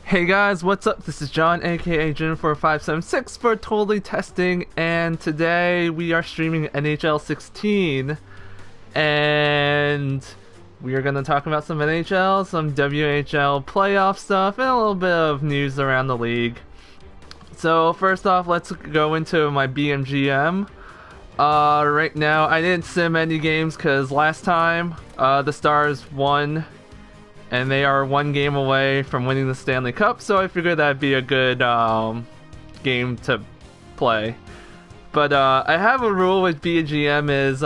Hey guys, what's up? This is John, aka Jim4576 for Totally Testing, and today we are streaming NHL 16, and we are going to talk about some NHL, some WHL playoff stuff, and a little bit of news around the league. So first off, let's go into my BMGM. Right now, I didn't sim any games because last time the Stars won. And they are one game away from winning the Stanley Cup, so I figured that'd be a good game to play. But I have a rule with BGM is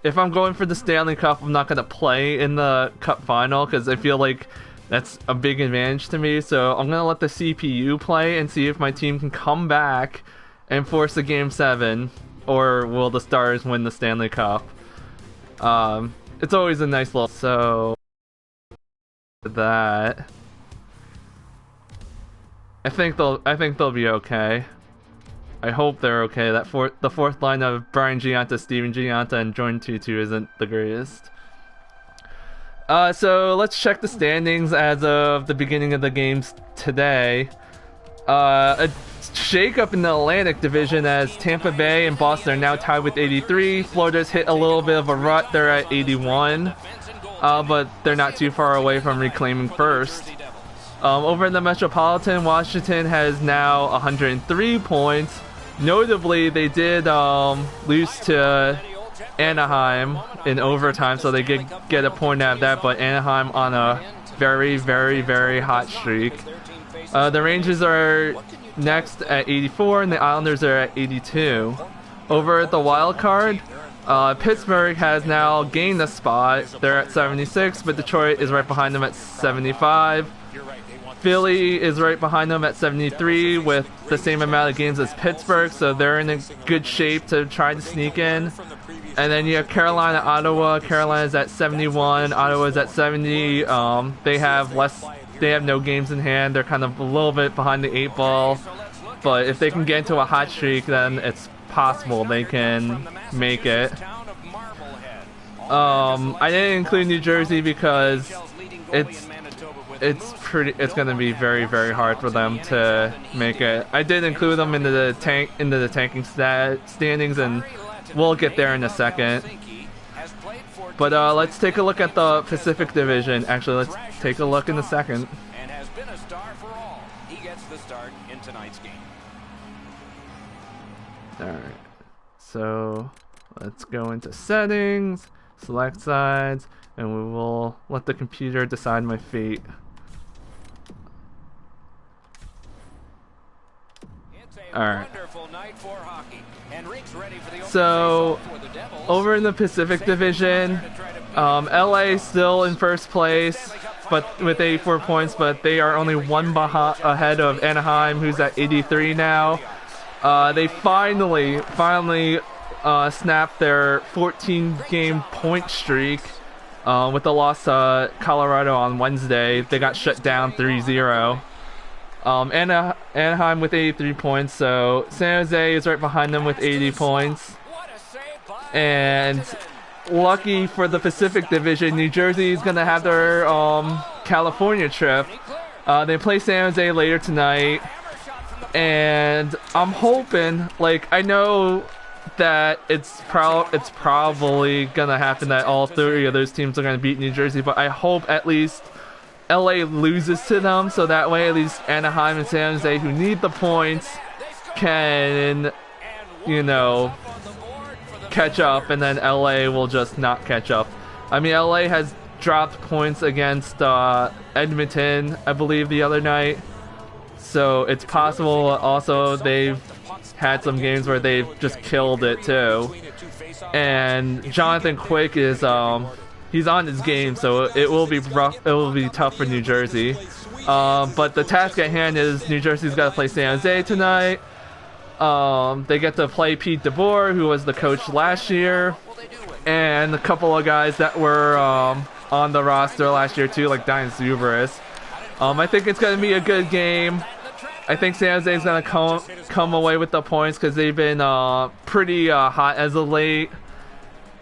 if I'm going for the Stanley Cup, I'm not going to play in the Cup Final because I feel like that's a big advantage to me. So I'm going to let the CPU play and see if my team can come back and force a Game 7, or will the Stars win the Stanley Cup. It's always a nice little... So... that I think they'll be okay. I hope they're okay. The fourth line of Brian Giunta, Steven Giunta, and Jordan Tutu isn't the greatest. So let's check the standings as of the beginning of the games today. A shake-up in the Atlantic Division as Tampa Bay and Boston are now tied with 83. Florida's hit a little bit of a rut. They're at 81. But they're not too far away from reclaiming first. Over in the Metropolitan, Washington has now 103 points. Notably, they did lose to Anaheim in overtime, so they did get a point out of that, but Anaheim on a very, very, very hot streak. The Rangers are next at 84, and the Islanders are at 82. Over at the wild card, Pittsburgh has now gained a spot. They're at 76, but Detroit is right behind them at 75. Philly is right behind them at 73 with the same amount of games as Pittsburgh, so they're in a good shape to try to sneak in. And then you have Carolina, Ottawa. Carolina's at 71, Ottawa's at 70. They have no games in hand. They're kind of a little bit behind the 8 ball, but if they can get into a hot streak, then it's possible they can make it. I didn't include New Jersey because it's gonna be very, very hard for them to make it. I did include them into the tanking standings, and we'll get there in a second. But let's take a look at the Pacific Division. Actually, let's take a look in a second. And has been a star for all. He gets the start in tonight's game. Alright, so let's go into settings, select sides, and we will let the computer decide my fate. Alright, so over in the Pacific Division, LA still in first place, but with 84 points, but they are only one ahead of Anaheim, who's at 83 now. They finally snapped their 14-game point streak with the loss to Colorado on Wednesday. They got shut down 3-0. Anaheim with 83 points, so San Jose is right behind them with 80 points. And lucky for the Pacific Division, New Jersey is going to have their California trip. They play San Jose later tonight. And I'm hoping, like, I know that it's probably gonna happen that all three of those teams are gonna beat New Jersey, but I hope at least LA loses to them, so that way at least Anaheim and San Jose, who need the points, can, you know, catch up, and then LA will just not catch up. I mean, LA has dropped points against Edmonton, I believe, the other night. So it's possible also they've had some games where they've just killed it too. And Jonathan Quick is he's on his game, so it will be rough. It will be tough for New Jersey. But the task at hand is New Jersey's got to play San Jose tonight. They get to play Pete DeBoer, who was the coach last year, and a couple of guys that were on the roster last year too, like Diane Zuberis. I think it's going to be a good game. I think San Jose is going to come away with the points because they've been pretty hot as of late.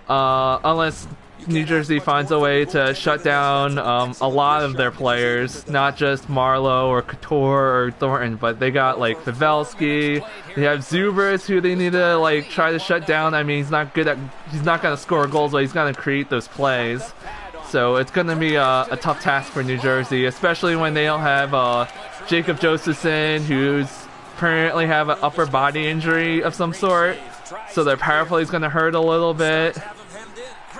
Unless New Jersey finds a way to shut down a lot of their players, not just Marlowe or Couture or Thornton, but they got like Pavelski. They have Zubris, who they need to like try to shut down. I mean, he's not gonna score goals, but he's gonna create those plays. So it's gonna be a tough task for New Jersey, especially when they don't have Jacob Josephson, who's apparently have an upper body injury of some sort. So their power play is gonna hurt a little bit.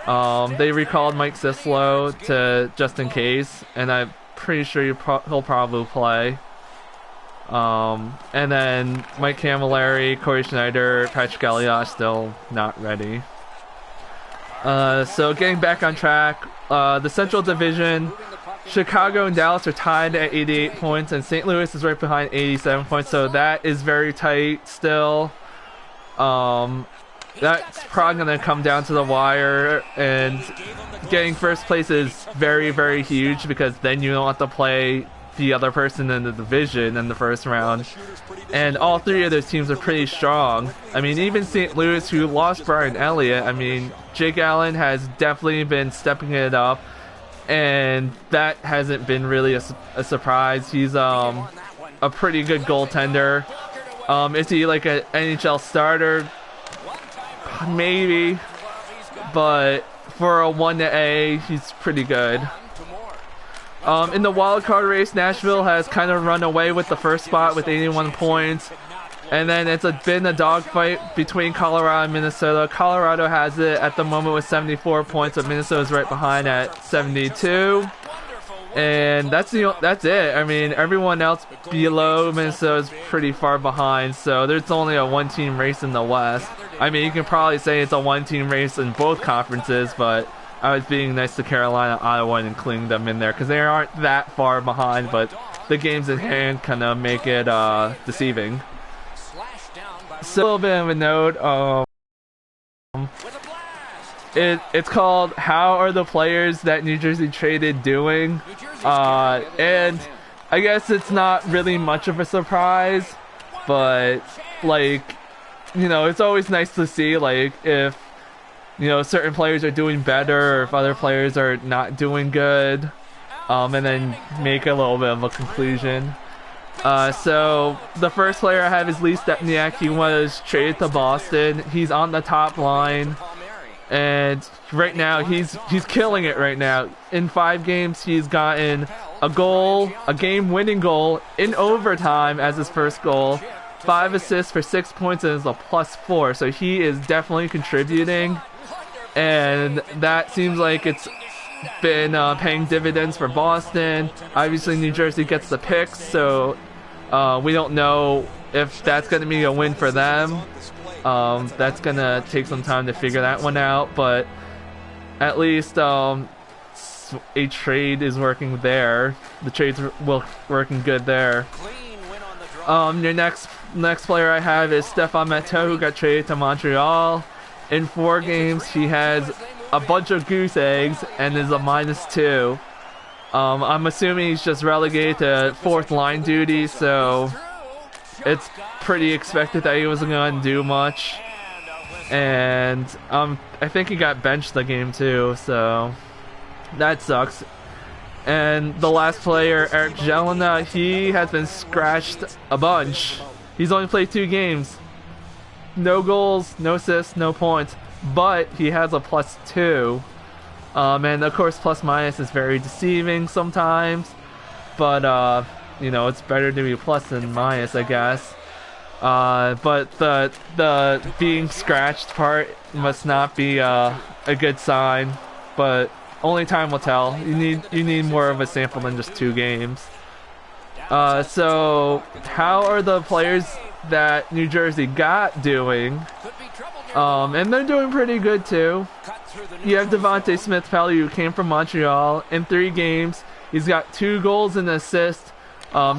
They recalled Mike Sislo to just in case, and I'm pretty sure he'll probably play. And then Mike Camilleri, Corey Schneider, Patrick Elliott still not ready. So getting back on track, the Central Division, Chicago and Dallas are tied at 88 points, and St. Louis is right behind 87 points, so that is very tight still. That's probably going to come down to the wire, and getting first place is very, very huge because then you don't have to play the other person in the division in the first round. And all three of those teams are pretty strong. I mean, even St. Louis, who lost Brian Elliott, I mean, Jake Allen has definitely been stepping it up, and that hasn't been really a surprise. He's a pretty good goaltender. Is he like an NHL starter? Maybe, but for a 1A, he's pretty good. In the wild card race, Nashville has kind of run away with the first spot with 81 points, and then it's been a dogfight between Colorado and Minnesota. Colorado has it at the moment with 74 points, but Minnesota's right behind at 72. And that's it. I mean, everyone else below Minnesota is pretty far behind, so there's only a one-team race in the West. I mean, you can probably say it's a one-team race in both conferences, but I was being nice to Carolina, Ottawa, and including them in there because they aren't that far behind, but the games in hand kind of make it deceiving. So a little bit of a note. It's called "How Are the Players That New Jersey Traded Doing?" And I guess it's not really much of a surprise, but like, you know, it's always nice to see like if, you know, certain players are doing better or if other players are not doing good, and then make a little bit of a conclusion. So the first player I have is Lee Stepniak. He was traded to Boston. He's on the top line. And right now he's killing it right now. In 5 games he's gotten a goal, a game-winning goal in overtime as his first goal, 5 assists for 6 points, and is a +4. So he is definitely contributing, and that seems like it's been paying dividends for Boston. Obviously New Jersey gets the picks, so we don't know if that's going to be a win for them. That's gonna take some time to figure that one out, but at least a trade is working there. The trade's working good there. Your next player I have is Stefan Matteau, who got traded to Montreal. In 4 games, he has a bunch of goose eggs and is a -2. I'm assuming he's just relegated to 4th line duty, so it's pretty expected that he wasn't going to do much. And I think he got benched the game too, so that sucks. And the last player, Eric Jelena, he has been scratched a bunch. He's only played 2 games. No goals, no assists, no points, but he has a +2. And of course plus-minus is very deceiving sometimes, but you know, it's better to be plus than minus, I guess. But the being scratched part must not be a good sign, but only time will tell. You need more of a sample than just 2 games. So how are the players that New Jersey got doing? And they're doing pretty good too. You have Devontae Smith-Pelly, who came from Montreal. In 3 games, he's got 2 goals and an assist.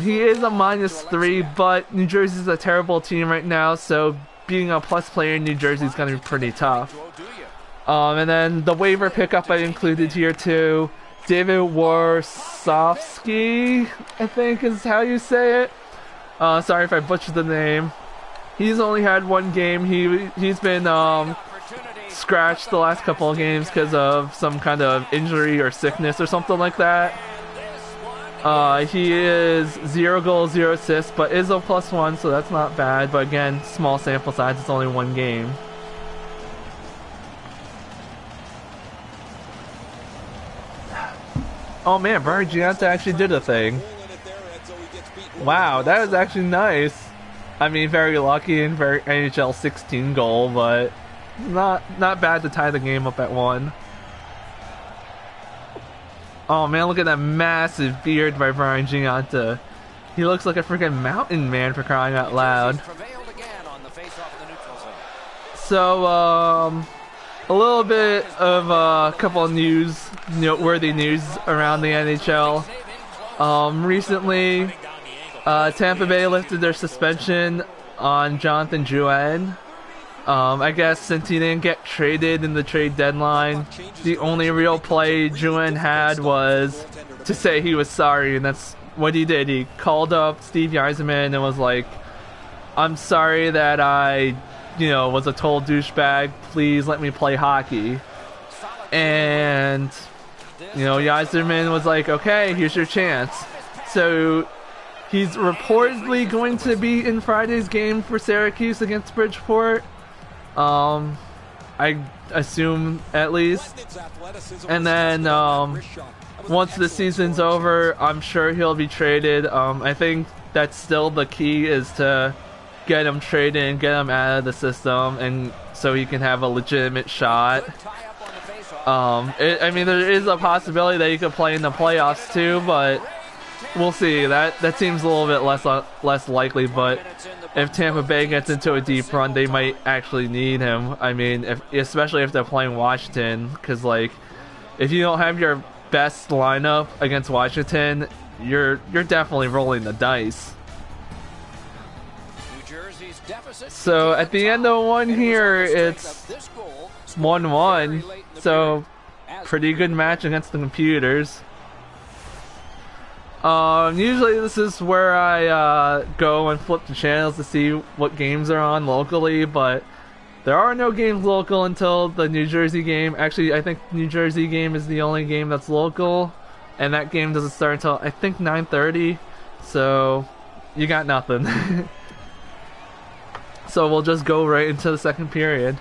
He is a -3, but New Jersey's a terrible team right now, so being a plus player in New Jersey is going to be pretty tough. And then the waiver pickup I included here too, David Warsofsky, I think is how you say it. Sorry if I butchered the name. He's only had 1 game. He's been scratched the last couple of games because of some kind of injury or sickness or something like that. He is 0 goals, 0 assists, but is a +1, so that's not bad. But again, small sample size, it's only 1 game. Oh man, Brian Gianta actually did a thing. Wow, that was actually nice. I mean, very lucky and very NHL 16 goal, but not bad to tie the game up at 1. Oh man, look at that massive beard by Brian Gianta. He looks like a freaking mountain man, for crying out loud. So, a little bit of a couple of noteworthy news around the NHL. Recently, Tampa Bay lifted their suspension on Jonathan Drouin. I guess since he didn't get traded in the trade deadline, the only real play Drouin had was to say he was sorry, and that's what he did. He called up Steve Yzerman and was like, "I'm sorry that I, was a total douchebag. Please let me play hockey." And, Yzerman was like, "Okay, here's your chance." So he's reportedly going to be in Friday's game for Syracuse against Bridgeport. I assume, at least. And then once the season's over, I'm sure he'll be traded. I think that's still the key, is to get him traded and get him out of the system, and so he can have a legitimate shot. I mean, there is a possibility that he could play in the playoffs too, but we'll see. That seems a little bit less likely. But if Tampa Bay gets into a deep run, they might actually need him. I mean, especially if they're playing Washington, because if you don't have your best lineup against Washington, you're definitely rolling the dice. So at the end of 1 here, it's 1-1. So pretty good match against the computers. Usually this is where I go and flip the channels to see what games are on locally, but there are no games local until the New Jersey game. Actually, I think the New Jersey game is the only game that's local, and that game doesn't start until, I think, 9:30, so you got nothing. So we'll just go right into the second period.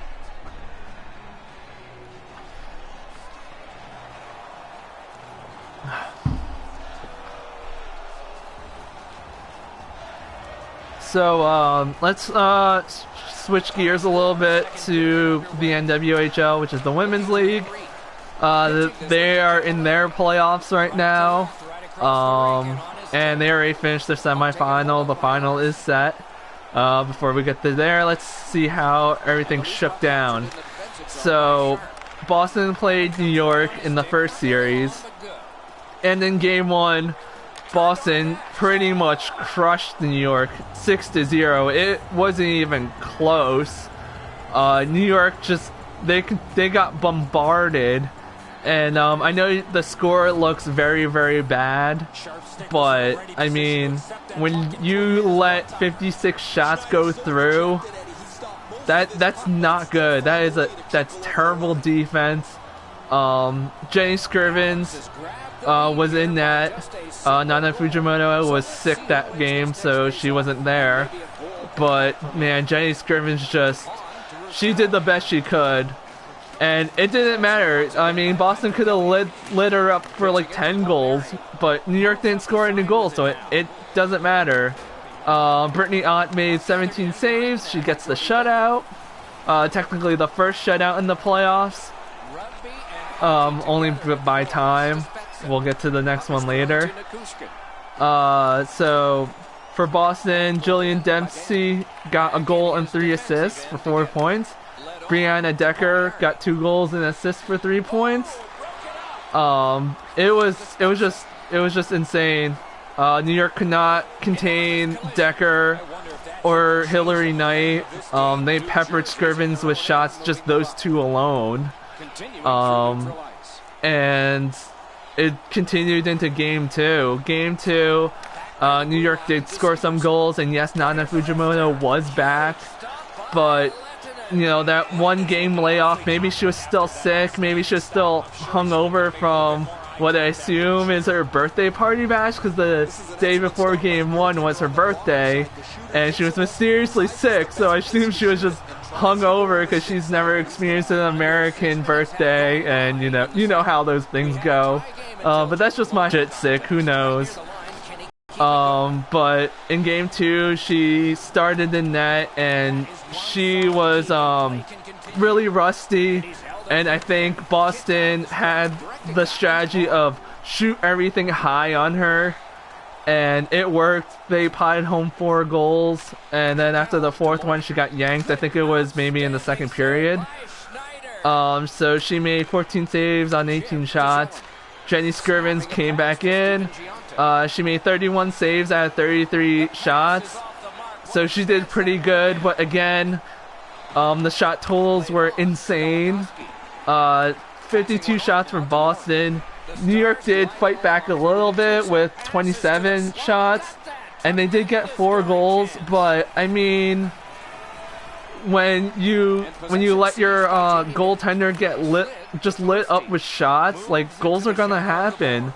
So let's switch gears a little bit to the NWHL, which is the Women's League. They are in their playoffs right now, and they already finished their semifinal. The final is set. Before we get to there, let's see how everything shook down. So Boston played New York in the first series, and in game 1, Boston pretty much crushed New York 6-0. It wasn't even close. New York they got bombarded, and I know the score looks very, very bad, but I mean, when you let 56 shots go through, that's not good. That's terrible defense. Jenny Scrivens was in net. Nana Fujimoto was sick that game, so she wasn't there. But man, Jenny Scrivens she did the best she could, and it didn't matter. I mean, Boston could have lit her up for like 10 goals, but New York didn't score any goals, so it doesn't matter. Brittany Ott made 17 saves. She gets the shutout. Technically the first shutout in the playoffs. Only by time. We'll get to the next one later. So for Boston, Jillian Dempsey got a goal and 3 assists for 4 points. Brianna Decker got 2 goals and assists for 3 points. It was just insane. New York could not contain Decker or Hillary Knight. They peppered Scrivens with shots, just those 2 alone. And it continued into game 2. Game 2, New York did score some goals, and yes, Nana Fujimoto was back, but that 1 game layoff. Maybe she was still sick. Maybe she was still hungover from what I assume is her birthday party bash, because the day before game 1 was her birthday, and she was mysteriously sick. So I assume she was just hungover because she's never experienced an American birthday, and you know how those things go. But that's just my shit sick. Who knows? But in game 2, she started the net, and she was really rusty. And I think Boston had the strategy of shoot everything high on her, and it worked. They potted home 4 goals, and then after the 4th one, she got yanked. I think it was maybe in the 2nd period. So she made 14 saves on 18 shots. Jenny Scrivens came back in. She made 31 saves out of 33 shots, so she did pretty good. But again, the shot totals were insane. 52 shots for Boston. New York did fight back a little bit with 27 shots, and they did get 4 goals. But I mean, when you let your goaltender get lit up with shots, like, goals are gonna happen.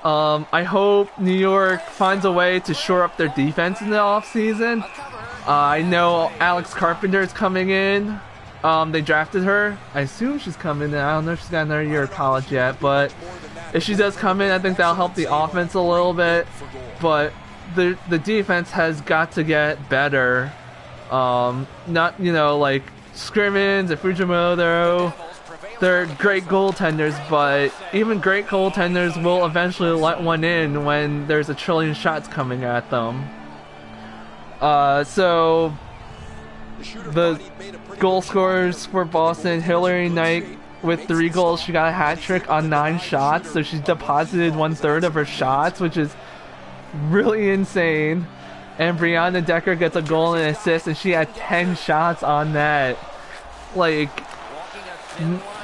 I hope New York finds a way to shore up their defense in the offseason. I know Alex Carpenter is coming in. They drafted her. I assume she's coming in. I don't know if she's got another year of college yet, but if she does come in, I think that'll help the offense a little bit. But the defense has got to get better. Not, like Scrimmins and Fujimoto. They're great goaltenders, but even great goaltenders will eventually let one in when there's a trillion shots coming at them. So the goal scorers for Boston: Hillary Knight with 3 goals. She got a hat trick on 9 shots, so she's deposited 1/3 of her shots, which is really insane. And Brianna Decker gets a goal and an assist, and she had 10 shots on net. Like,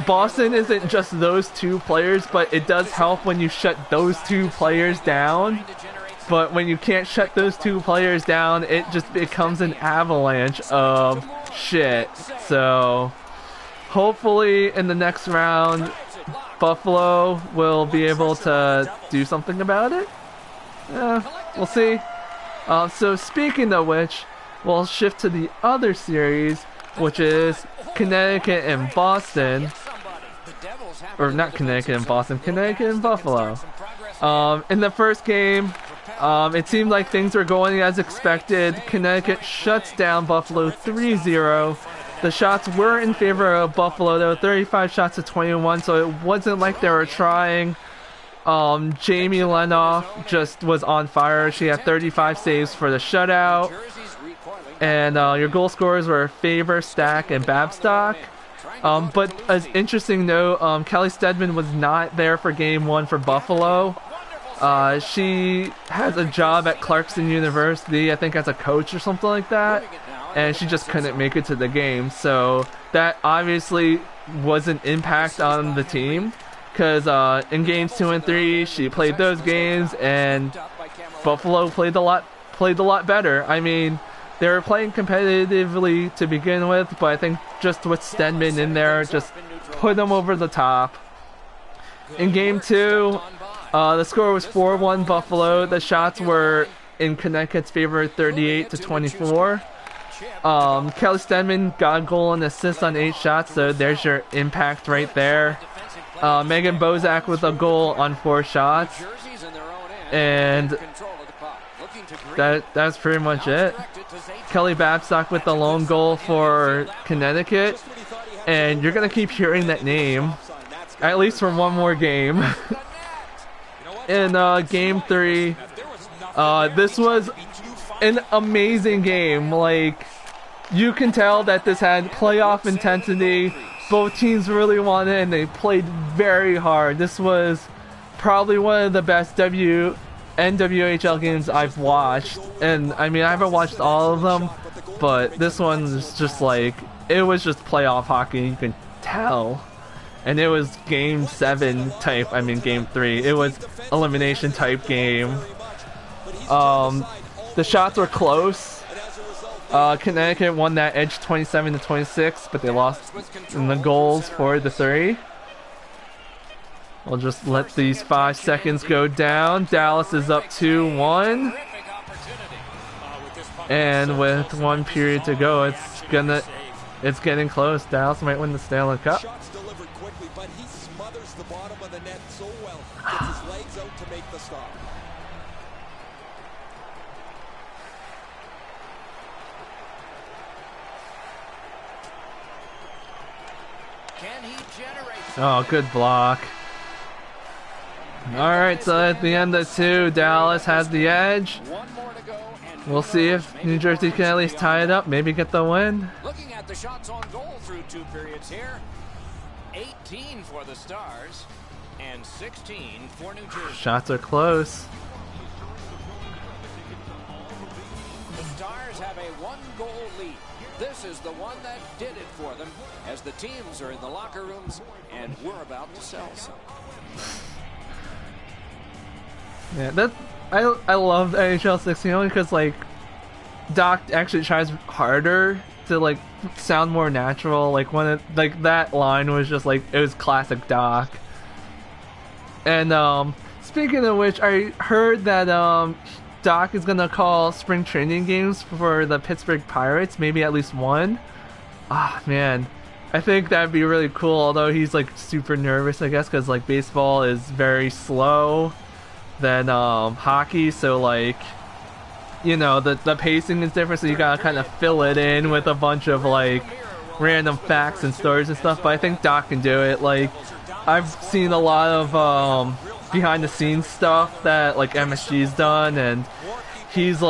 Boston isn't just those 2 players, but it does help when you shut those 2 players down. But when you can't shut those 2 players down, it just becomes an avalanche of shit. So hopefully in the next round, Buffalo will be able to do something about it. We'll see. So speaking of which, we'll shift to the other series, which is Connecticut and Boston. Or not Connecticut and Boston, Connecticut and Buffalo. In the first game, it seemed like things were going as expected. Connecticut shuts down Buffalo 3-0. The shots were in favor of Buffalo, though, 35 shots to 21, so it wasn't like they were trying. Jamie Lenoff just was on fire. She had 35 saves for the shutout. And your goal scorers were Faber, Stack, and Babstock. But as interesting note, Kelly Stedman was not there for game 1 for Buffalo. She has a job at Clarkson University, I think as a coach or something like that, and she just couldn't make it to the game. So that obviously was an impact on the team, because in games 2 and 3 she played those games, and Buffalo played a lot better. I mean, they were playing competitively to begin with, but I think just with Stedman in there, just put them over the top. In game 2, the score was 4-1 Buffalo. The shots were in Connecticut's favor, 38 to 24. Kelly Stedman got a goal and assist on 8 shots, so there's your impact right there. Megan Bozak with a goal on 4 shots, and that's pretty much it. Kelly Babstock with the lone goal for Connecticut, and you're gonna keep hearing that name at least for one more game. In game 3, this was an amazing game. Like, you can tell that this had playoff intensity. Both teams really wanted it, and they played very hard. This was probably one of the best NWHL games I've watched, and I mean, I haven't watched all of them, but this one is just like, it was just playoff hockey, you can tell. And it was game 7 type, I mean game 3, it was elimination type game. The shots were close, Connecticut won that edge 27-26, but they lost in the goals for the 3. We'll just let these 5 seconds go down. Dallas is up 2-1. And with 1 period to go, it's getting close. Dallas might win the Stanley Cup. Shots delivered quickly, but he smothers the bottom of the net so well. Gets his legs out to make the stop. Can he generate? Oh, good block. Alright, so at the end of 2, Dallas has the edge. One more to go, and We'll see if New Jersey can at least tie it up, maybe get the win. looking at the shots on goal through 2 periods here. 18 for the Stars and 16 for New Jersey. Shots are close. The Stars have a 1-goal lead. This is the one that did it for them, as the teams are in the locker rooms and we're about to sell some. Yeah, I love NHL 16 only because like Doc actually tries harder to like sound more natural. Like that line was just like, it was classic Doc. And speaking of which, I heard that Doc is gonna call spring training games for the Pittsburgh Pirates, maybe at least one. Ah, man, I think that'd be really cool. Although he's like super nervous, I guess, because like baseball is very slow than hockey, so like, you know, the pacing is different, so you gotta kind of fill it in with a bunch of like random facts and stories and stuff. But I think Doc can do it. Like, I've seen a lot of behind the scenes stuff that like MSG's done, and he's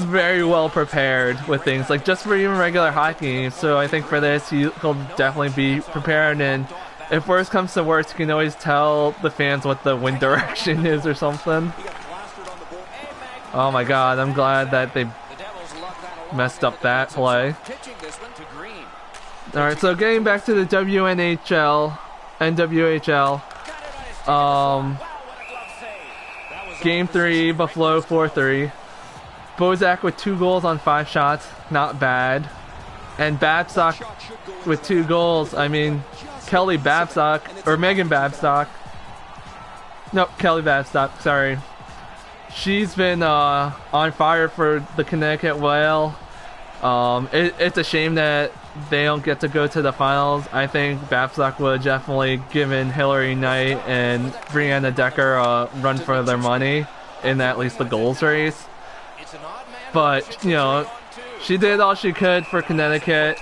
very well prepared with things, like just for even regular hockey. So I think for this he'll definitely be prepared, and if worse comes to worse, you can always tell the fans what the wind direction is or something. Oh my god, I'm glad that they messed up that play. Alright, so getting back to the WNHL, NWHL. Game 3, Buffalo 4-3. Bozak with 2 goals on 5 shots, not bad. And Babcock with 2 goals. I mean, Kelly Babcock, or Megan Babcock. Nope, Kelly Babcock, sorry. She's been on fire for the Connecticut Whale. It's a shame that they don't get to go to the finals. I think Babcock would have definitely given Hillary Knight and Brianna Decker a run for their money in at least the goals race. But, you know, she did all she could for Connecticut.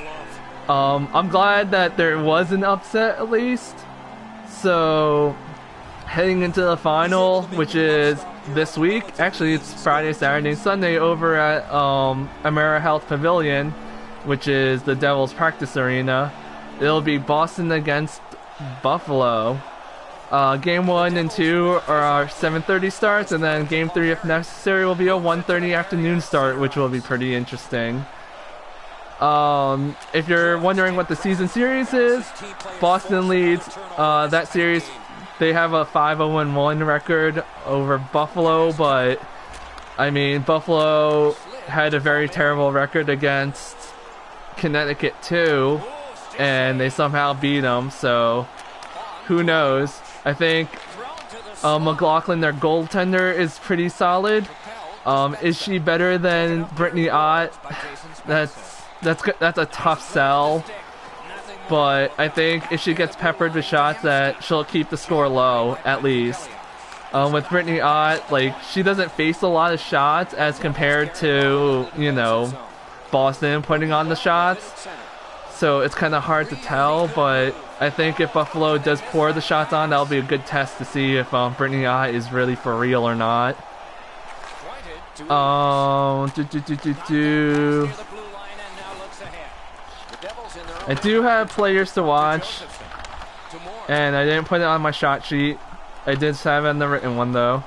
I'm glad that there was an upset at least. So, heading into the final, which is this week. Actually, it's Friday, Saturday, Sunday over at AmeriHealth Pavilion, which is the Devils practice arena. It'll be Boston against Buffalo. Game 1 and 2 are 7:30 starts, and then Game 3, if necessary, will be a 1:30 afternoon start, which will be pretty interesting. If you're wondering what the season series is, Boston leads that series. They have a 5-0-1 record over Buffalo, but I mean, Buffalo had a very terrible record against Connecticut too, and they somehow beat them, so who knows. I think McLaughlin, their goaltender, is pretty solid. Is she better than Brittany Ott? That's a tough sell, but I think if she gets peppered with shots, that she'll keep the score low at least. With Brittany Ott, like, she doesn't face a lot of shots as compared to, you know, Boston putting on the shots, so it's kind of hard to tell. But I think if Buffalo does pour the shots on, that'll be a good test to see if Brittany Ott is really for real or not. I do have players to watch, and I didn't put it on my shot sheet. I did have it on the written one though.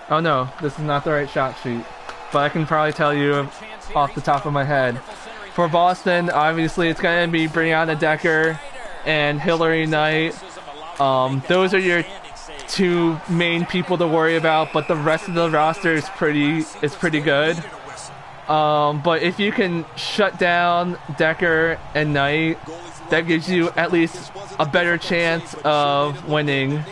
Oh no, this is not the right shot sheet, but I can probably tell you off the top of my head. For Boston, obviously it's going to be Brianna Decker and Hillary Knight. Those are your two main people to worry about, but the rest of the roster is pretty good. But if you can shut down Decker and Knight, that gives you at least a better chance of winning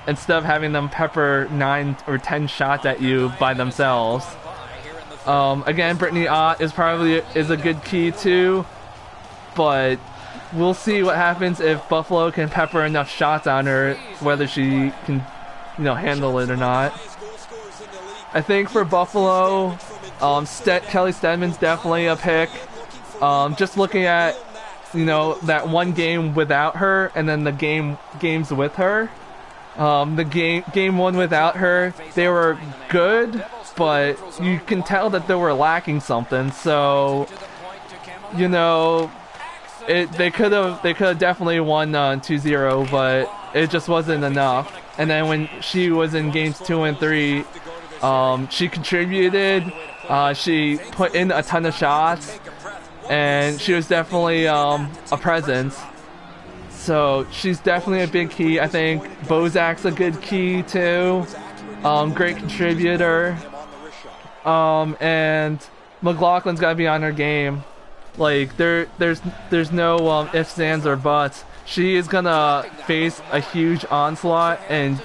instead of having them pepper 9 or 10 shots at you by themselves. Again, Brittany Ott is a good key too, but we'll see what happens if Buffalo can pepper enough shots on her, whether she can, handle it or not. I think for Buffalo, Kelly Stedman's definitely a pick. Just looking at, that one game without her and then the games with her. The game one without her, they were good, but you can tell that they were lacking something. So, they could have definitely won 2-0, but it just wasn't enough. And then when she was in games 2 and 3, she contributed. She put in a ton of shots, and she was definitely a presence. So she's definitely a big key. I think Bozak's a good key too. Great contributor. And McLaughlin's got to be on her game. Like there's no ifs, ands, or buts. She is gonna face a huge onslaught, and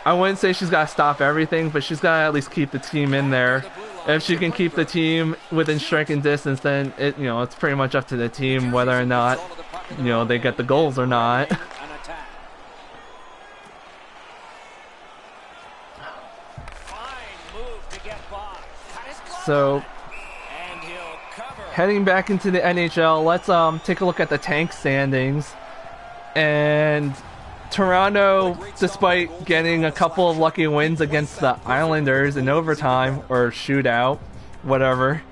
I wouldn't say she's got to stop everything, but she's got to at least keep the team in there. If she can keep the team within striking distance, then it's pretty much up to the team whether or not they get the goals or not. So, heading back into the NHL, let's take a look at the tank standings. And Toronto, despite getting a couple of lucky wins against the Islanders in overtime or shootout, whatever,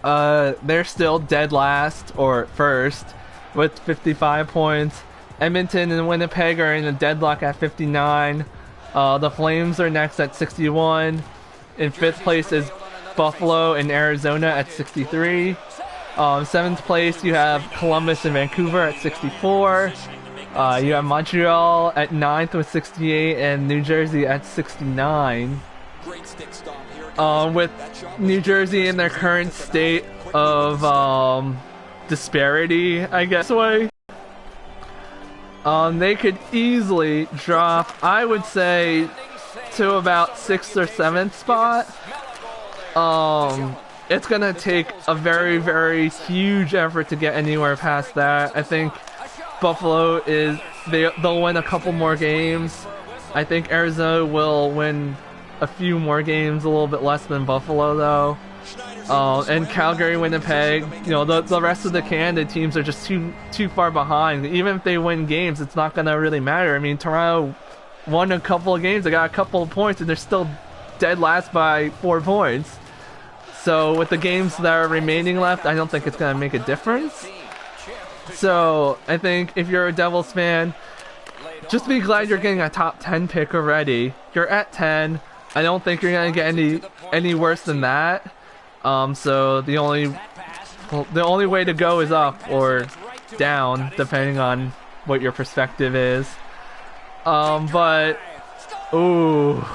they're still dead last or first with 55 points. Edmonton and Winnipeg are in a deadlock at 59. The Flames are next at 61. In 5th place is Buffalo and Arizona at 63. 7th place you have Columbus and Vancouver at 64. You have Montreal at 9th with 68 and New Jersey at 69. With New Jersey in their current state of disparity, I guess, way, they could easily drop, I would say, to about 6th or 7th spot. It's gonna take a very, very huge effort to get anywhere past that. I think Buffalo they'll win a couple more games. I think Arizona will win a few more games, a little bit less than Buffalo though. And Calgary, Winnipeg, the rest of the Canada teams are just too far behind. Even if they win games, it's not gonna really matter. I mean, Toronto won a couple of games, they got a couple of points, and they're still dead last by 4 points. So with the games that are remaining left, I don't think it's gonna make a difference. So I think if you're a Devils fan, just be glad you're getting a top 10 pick already. You're at 10. I don't think you're gonna get any worse than that. So the only way to go is up or down, depending on what your perspective is. But ooh,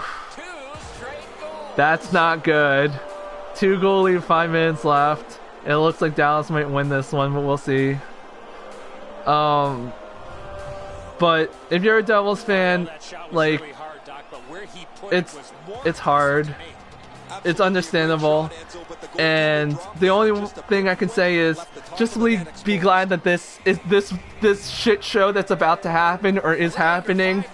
that's not good. 2-goal lead, 5 minutes left. It looks like Dallas might win this one, but we'll see. But if you're a Devils fan, like, it's hard. It's understandable. And the only thing I can say is just be glad that this shit show that's about to happen or is happening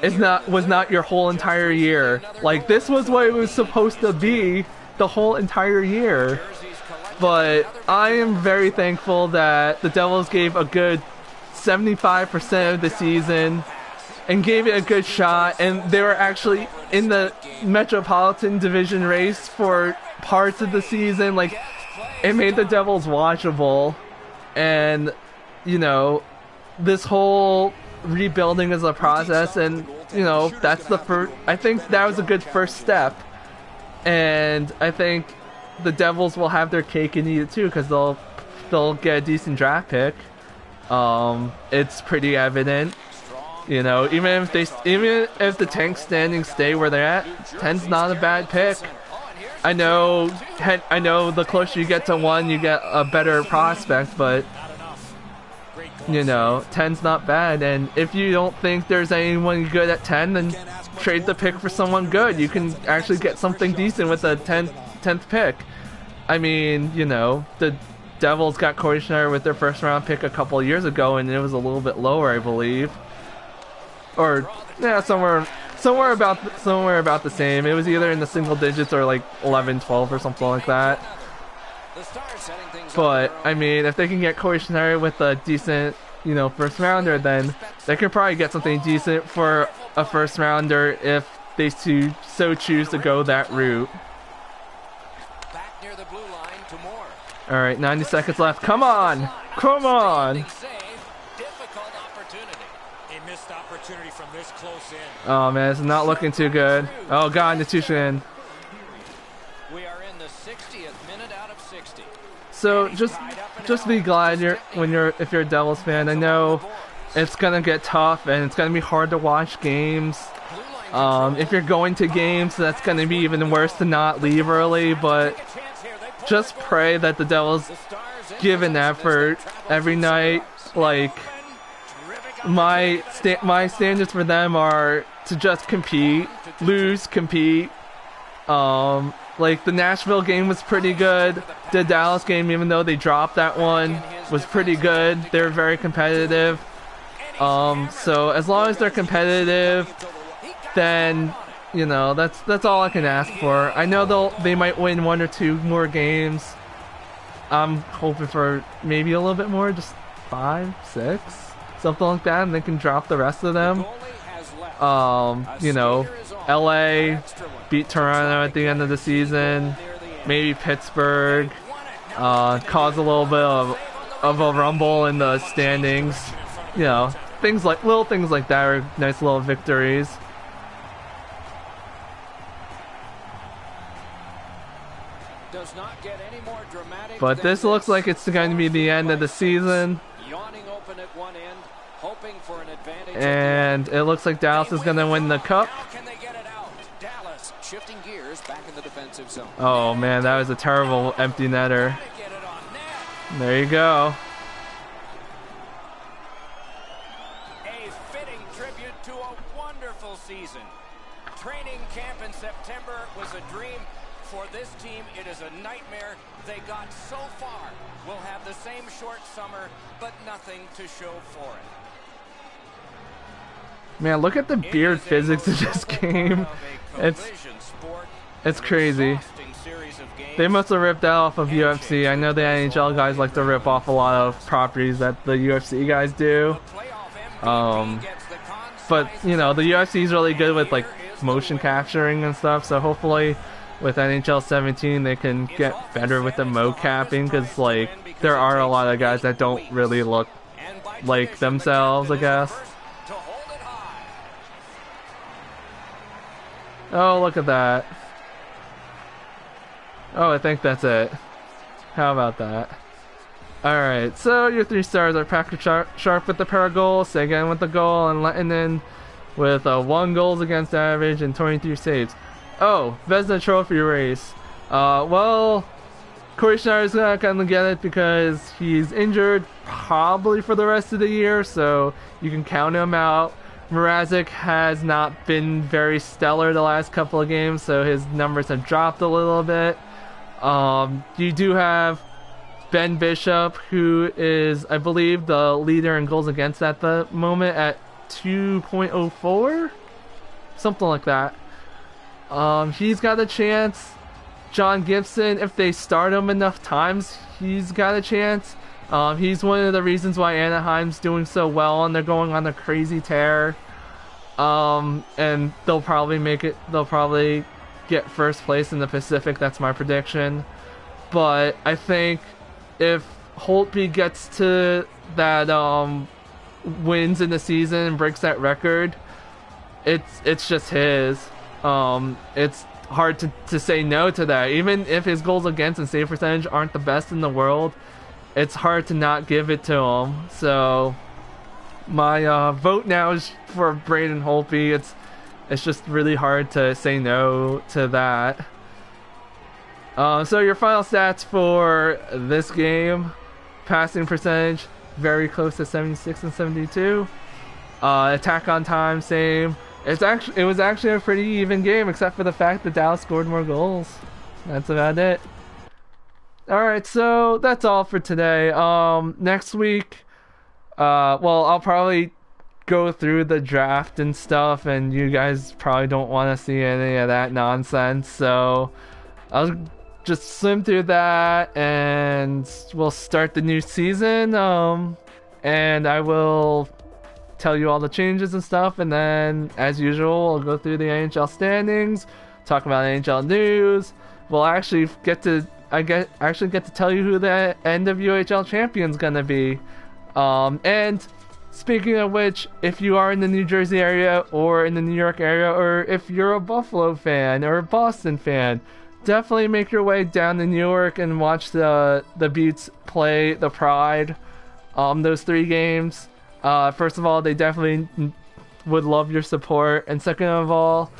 was not your whole entire year. Like, this was what it was supposed to be the whole entire year. But I am very thankful that the Devils gave a good 75% of the season and gave it a good shot, and they were actually in the Metropolitan Division race for parts of the season. Like, it made the Devils watchable, and this whole rebuilding is a process, and that's the first. I think that was a good first step, and I think the Devils will have their cake and eat it too, because they'll get a decent draft pick. It's pretty evident. You know, even if the tank standings stay where they're at, 10's not a bad pick. I know the closer you get to 1, you get a better prospect, but you know, 10's not bad. And if you don't think there's anyone good at 10, then trade the pick for someone good. You can actually get something decent with the 10th pick. I mean, you know, the Devils got Corey Schneider with their first round pick a couple of years ago, and it was a little bit lower, I believe. Or yeah, somewhere about the same. It was either in the single digits or like 11, 12 or something like that. But I mean, if they can get Corey Schneider with a decent, you know, first rounder, then they could probably get something decent for a first rounder if they so choose to go that route. All right, 90 seconds left. Come on, come on. From this close in. Oh man, it's not looking too good. Oh god, Natushin. We are in the 60th minute out of 60. So just be glad if you're a Devils fan. I know it's gonna get tough and it's gonna be hard to watch games. If you're going to games, that's gonna be even worse to not leave early. But just pray that the Devils give an effort every night. Like, my standards for them are to just compete, compete. Like the Nashville game was pretty good. The Dallas game, even though they dropped that one, was pretty good. They're very competitive. So as long as they're competitive, then you know that's all I can ask for. I know they might win 1 or 2 more games. I'm hoping for maybe a little bit more, just 5, 6. Something like that, and they can drop the rest of them. You know, LA beat Toronto at the end of the season. Maybe Pittsburgh cause a little bit of a rumble in the standings. You know, little things like that are nice little victories. But this looks like it's going to be the end of the season. And it looks like Dallas is going to win the cup. Oh man, that was a terrible empty netter. There you go. A fitting tribute to a wonderful season. Training camp in September was a dream. For this team, it is a nightmare. They got so far. We'll have the same short summer, but nothing to show for it. Man, look at the beard physics of this game. It's crazy. They must have ripped that off of UFC. I know the NHL guys like to rip off a lot of properties that the UFC guys do. But you know, the UFC is really good with like motion capturing and stuff. So hopefully, with NHL 17, they can get better with the mocapping, because like there are a lot of guys that don't really look like themselves, I guess. Oh, look at that. Oh, I think that's it. How about that? Alright, so your 3 stars are Patrick Sharp with the pair of goals, Sagan with the goal, and Lehtinen with 1 goals against average and 23 saves. Oh, Vezina Trophy race. Well, Corey Schneider's not going to get it because he's injured probably for the rest of the year, so you can count him out. Mrazek has not been very stellar the last couple of games, so his numbers have dropped a little bit. You do have Ben Bishop, who is, I believe, the leader in goals against at the moment at 2.04? Something like that. He's got a chance. John Gibson, if they start him enough times, he's got a chance. He's one of the reasons why Anaheim's doing so well, and they're going on a crazy tear. And they'll probably make it. They'll probably get first place in the Pacific. That's my prediction. But I think if Holtby gets to that wins in the season and breaks that record, it's just his. It's hard to say no to that. Even if his goals against and save percentage aren't the best in the world, it's hard to not give it to him. So My vote now is for Braden Holtby. It's just really hard to say no to that. So your final stats for this game: passing percentage very close to 76 and 72. Attack on time, same. It was actually a pretty even game, except for the fact that Dallas scored more goals. That's about it. Alright, so that's all for today. Next week, well, I'll probably go through the draft and stuff, and you guys probably don't want to see any of that nonsense, so I'll just swim through that, and we'll start the new season, and I will tell you all the changes and stuff, and then, as usual, we'll go through the NHL standings, talk about NHL news. We'll actually get to tell you who the NWHL champion's gonna be. And speaking of which, if you are in the New Jersey area or in the New York area, or if you're a Buffalo fan or a Boston fan, definitely make your way down to New York and watch the Buttes play the Pride. Those 3 games. First of all, they definitely would love your support, and second of all,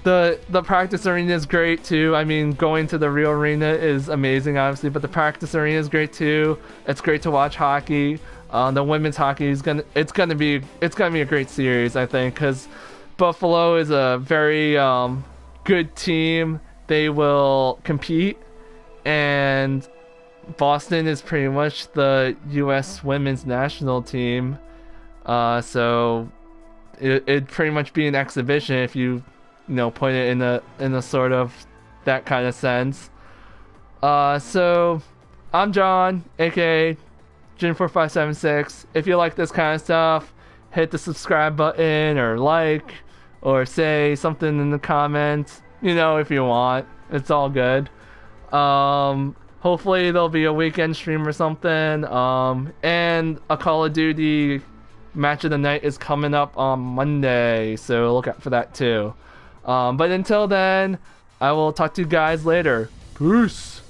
the practice arena is great too. I mean, going to the real arena is amazing, obviously, but the practice arena is great too. It's great to watch hockey. The women's hockey is gonna be a great series, I think, because Buffalo is a very good team. They will compete, and Boston is pretty much the U.S. women's national team. So it'd pretty much be an exhibition if you put it in a sort of that kind of sense. So I'm John, aka Jin4576. If you like this kind of stuff, hit the subscribe button or like or say something in the comments. If you want, it's all good. Hopefully there'll be a weekend stream or something. And a Call of Duty match of the night is coming up on Monday, so look out for that too. But until then, I will talk to you guys later. Peace!